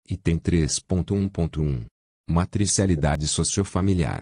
Item 3.1.1. Matricialidade sociofamiliar.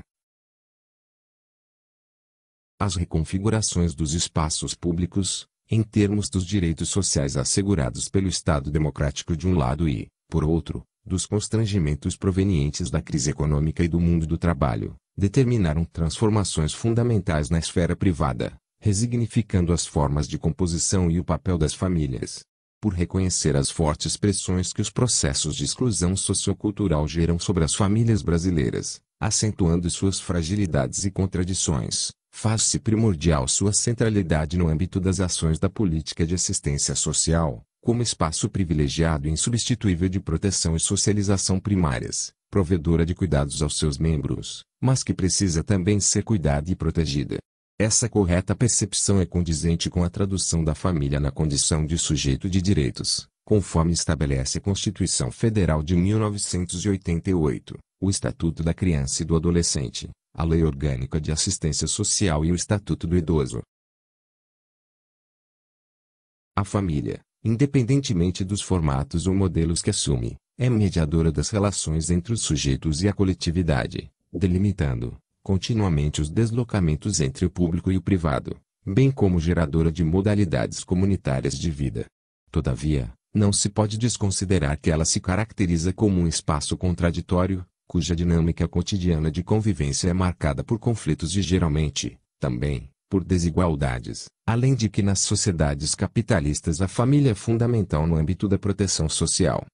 As reconfigurações dos espaços públicos, em termos dos direitos sociais assegurados pelo Estado democrático de um lado e, por outro, dos constrangimentos provenientes da crise econômica e do mundo do trabalho, determinaram transformações fundamentais na esfera privada, resignificando as formas de composição e o papel das famílias. Por reconhecer as fortes pressões que os processos de exclusão sociocultural geram sobre as famílias brasileiras, acentuando suas fragilidades e contradições, faz-se primordial sua centralidade no âmbito das ações da política de assistência social, como espaço privilegiado e insubstituível de proteção e socialização primárias, provedora de cuidados aos seus membros, mas que precisa também ser cuidada e protegida. Essa correta percepção é condizente com a tradução da família na condição de sujeito de direitos, conforme estabelece a Constituição Federal de 1988, o Estatuto da Criança e do Adolescente, a Lei Orgânica de Assistência Social e o Estatuto do Idoso. A família, independentemente dos formatos ou modelos que assume, é mediadora das relações entre os sujeitos e a coletividade, delimitando continuamente os deslocamentos entre o público e o privado, bem como geradora de modalidades comunitárias de vida. Todavia, não se pode desconsiderar que ela se caracteriza como um espaço contraditório, cuja dinâmica cotidiana de convivência é marcada por conflitos e geralmente, também, por desigualdades, além de que nas sociedades capitalistas a família é fundamental no âmbito da proteção social.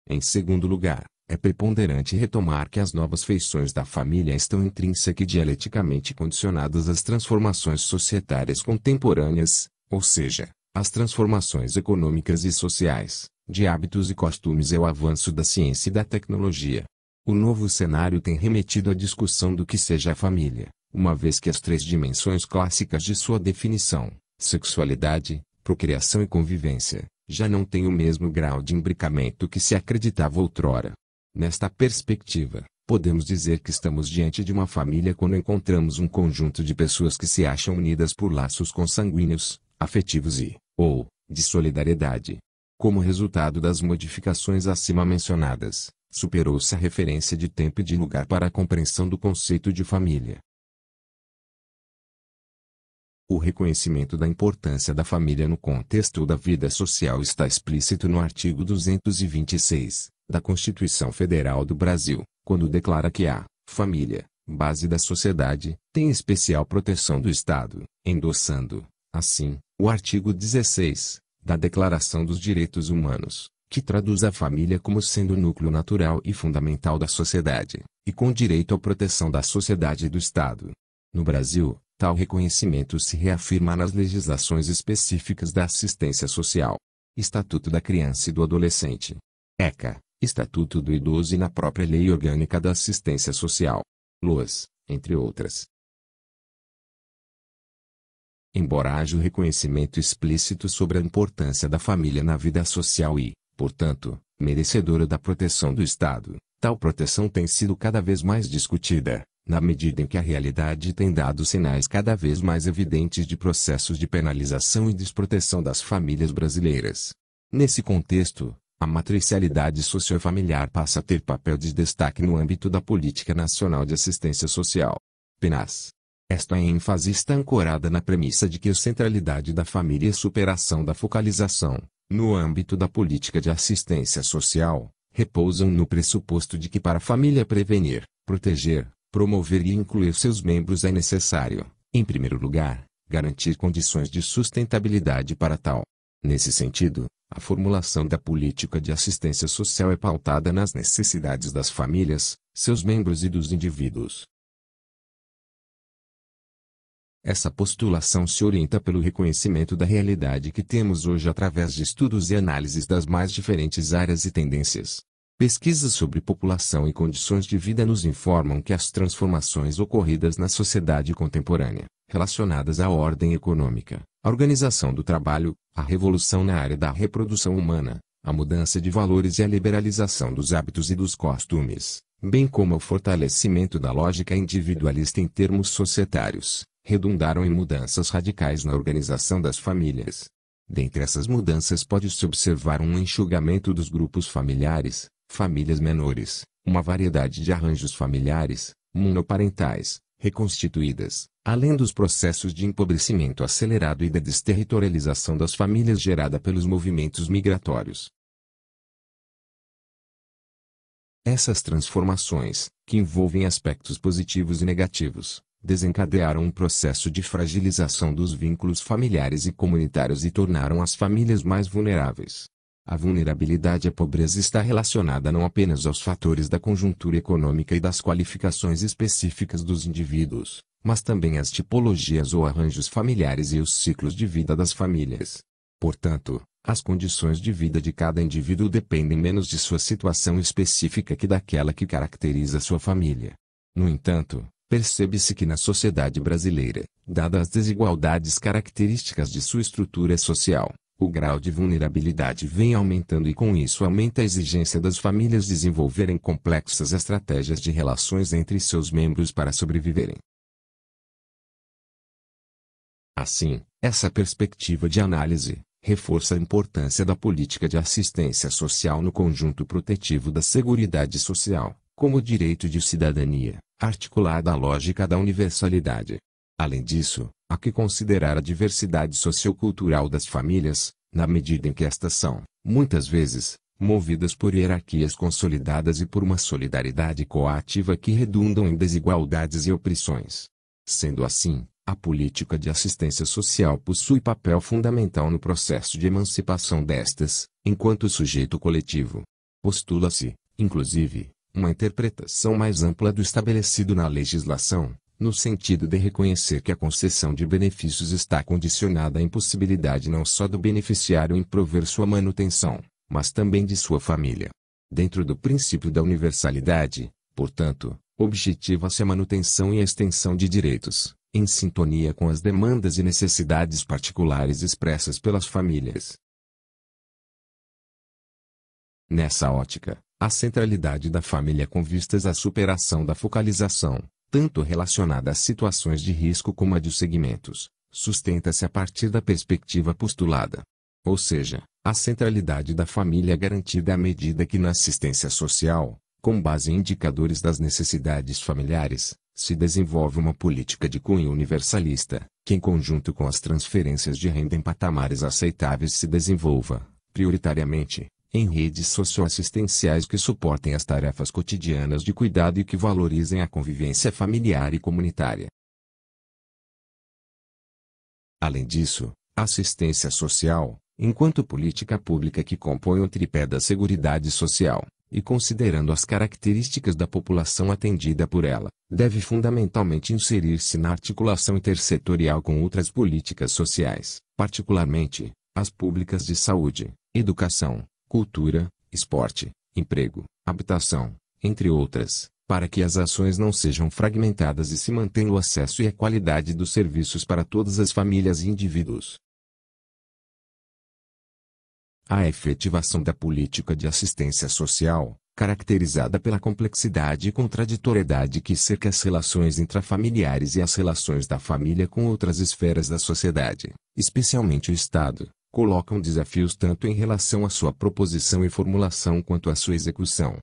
Em segundo lugar, é preponderante retomar que as novas feições da família estão intrínseca e dialeticamente condicionadas às transformações societárias contemporâneas, ou seja, às transformações econômicas e sociais, de hábitos e costumes e ao avanço da ciência e da tecnologia. O novo cenário tem remetido à discussão do que seja a família, uma vez que as três dimensões clássicas de sua definição, sexualidade, procriação e convivência, já não têm o mesmo grau de imbricamento que se acreditava outrora. Nesta perspectiva, podemos dizer que estamos diante de uma família quando encontramos um conjunto de pessoas que se acham unidas por laços consanguíneos, afetivos ou de solidariedade. Como resultado das modificações acima mencionadas, superou-se a referência de tempo e de lugar para a compreensão do conceito de família. O reconhecimento da importância da família no contexto da vida social está explícito no artigo 226 da Constituição Federal do Brasil, quando declara que a família, base da sociedade, tem especial proteção do Estado, endossando, assim, o artigo 16 da Declaração dos Direitos Humanos, que traduz a família como sendo o núcleo natural e fundamental da sociedade, e com direito à proteção da sociedade e do Estado. No Brasil, tal reconhecimento se reafirma nas legislações específicas da assistência social. Estatuto da Criança e do Adolescente. ECA, Estatuto do Idoso e na própria Lei Orgânica da Assistência Social. LOAS, entre outras. Embora haja o reconhecimento explícito sobre a importância da família na vida social e, portanto, merecedora da proteção do Estado, tal proteção tem sido cada vez mais discutida, na medida em que a realidade tem dado sinais cada vez mais evidentes de processos de penalização e desproteção das famílias brasileiras. Nesse contexto, a matricialidade sociofamiliar passa a ter papel de destaque no âmbito da Política Nacional de Assistência Social. PNAS. Esta ênfase está ancorada na premissa de que a centralidade da família e a superação da focalização, no âmbito da política de assistência social, repousam no pressuposto de que para a família prevenir, proteger, promover e incluir seus membros é necessário, em primeiro lugar, garantir condições de sustentabilidade para tal. Nesse sentido, a formulação da política de assistência social é pautada nas necessidades das famílias, seus membros e dos indivíduos. Essa postulação se orienta pelo reconhecimento da realidade que temos hoje através de estudos e análises das mais diferentes áreas e tendências. Pesquisas sobre população e condições de vida nos informam que as transformações ocorridas na sociedade contemporânea, relacionadas à ordem econômica, à organização do trabalho, à revolução na área da reprodução humana, à mudança de valores e à liberalização dos hábitos e dos costumes, bem como ao fortalecimento da lógica individualista em termos societários, redundaram em mudanças radicais na organização das famílias. Dentre essas mudanças pode-se observar um enxugamento dos grupos familiares, famílias menores, uma variedade de arranjos familiares, monoparentais, reconstituídas, além dos processos de empobrecimento acelerado e da desterritorialização das famílias gerada pelos movimentos migratórios. Essas transformações, que envolvem aspectos positivos e negativos, desencadearam um processo de fragilização dos vínculos familiares e comunitários e tornaram as famílias mais vulneráveis. A vulnerabilidade à pobreza está relacionada não apenas aos fatores da conjuntura econômica e das qualificações específicas dos indivíduos, mas também às tipologias ou arranjos familiares e os ciclos de vida das famílias. Portanto, as condições de vida de cada indivíduo dependem menos de sua situação específica que daquela que caracteriza sua família. No entanto, percebe-se que na sociedade brasileira, dadas as desigualdades características de sua estrutura social, o grau de vulnerabilidade vem aumentando e com isso aumenta a exigência das famílias desenvolverem complexas estratégias de relações entre seus membros para sobreviverem. Assim, essa perspectiva de análise reforça a importância da política de assistência social no conjunto protetivo da Seguridade Social, como direito de cidadania, articulada à lógica da universalidade. Além disso, há que considerar a diversidade sociocultural das famílias, na medida em que estas são, muitas vezes, movidas por hierarquias consolidadas e por uma solidariedade coativa que redundam em desigualdades e opressões. Sendo assim, a política de assistência social possui papel fundamental no processo de emancipação destas, enquanto sujeito coletivo. Postula-se, inclusive, uma interpretação mais ampla do estabelecido na legislação, no sentido de reconhecer que a concessão de benefícios está condicionada à impossibilidade não só do beneficiário em prover sua manutenção, mas também de sua família. Dentro do princípio da universalidade, portanto, objetiva-se a manutenção e a extensão de direitos, em sintonia com as demandas e necessidades particulares expressas pelas famílias. Nessa ótica, a centralidade da família com vistas à superação da focalização, tanto relacionada às situações de risco como a de segmentos, sustenta-se a partir da perspectiva postulada. Ou seja, a centralidade da família é garantida à medida que na assistência social, com base em indicadores das necessidades familiares, se desenvolve uma política de cunho universalista, que em conjunto com as transferências de renda em patamares aceitáveis se desenvolva, prioritariamente, em redes socioassistenciais que suportem as tarefas cotidianas de cuidado e que valorizem a convivência familiar e comunitária. Além disso, a assistência social, enquanto política pública que compõe o tripé da Seguridade Social, e considerando as características da população atendida por ela, deve fundamentalmente inserir-se na articulação intersetorial com outras políticas sociais, particularmente, as públicas de saúde, educação, cultura, esporte, emprego, habitação, entre outras, para que as ações não sejam fragmentadas e se mantenha o acesso e a qualidade dos serviços para todas as famílias e indivíduos. A efetivação da política de assistência social, caracterizada pela complexidade e contraditoriedade que cerca as relações intrafamiliares e as relações da família com outras esferas da sociedade, especialmente o Estado, colocam desafios tanto em relação à sua proposição e formulação quanto à sua execução.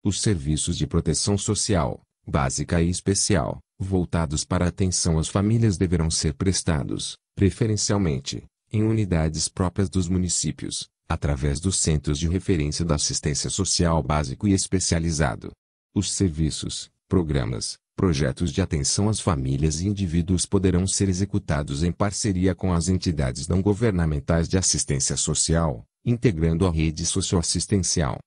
Os serviços de proteção social, básica e especial, voltados para a atenção às famílias deverão ser prestados, preferencialmente, em unidades próprias dos municípios, através dos Centros de Referência da Assistência Social Básico e Especializado. Os serviços, programas, projetos de atenção às famílias e indivíduos poderão ser executados em parceria com as entidades não governamentais de assistência social, integrando a rede socioassistencial.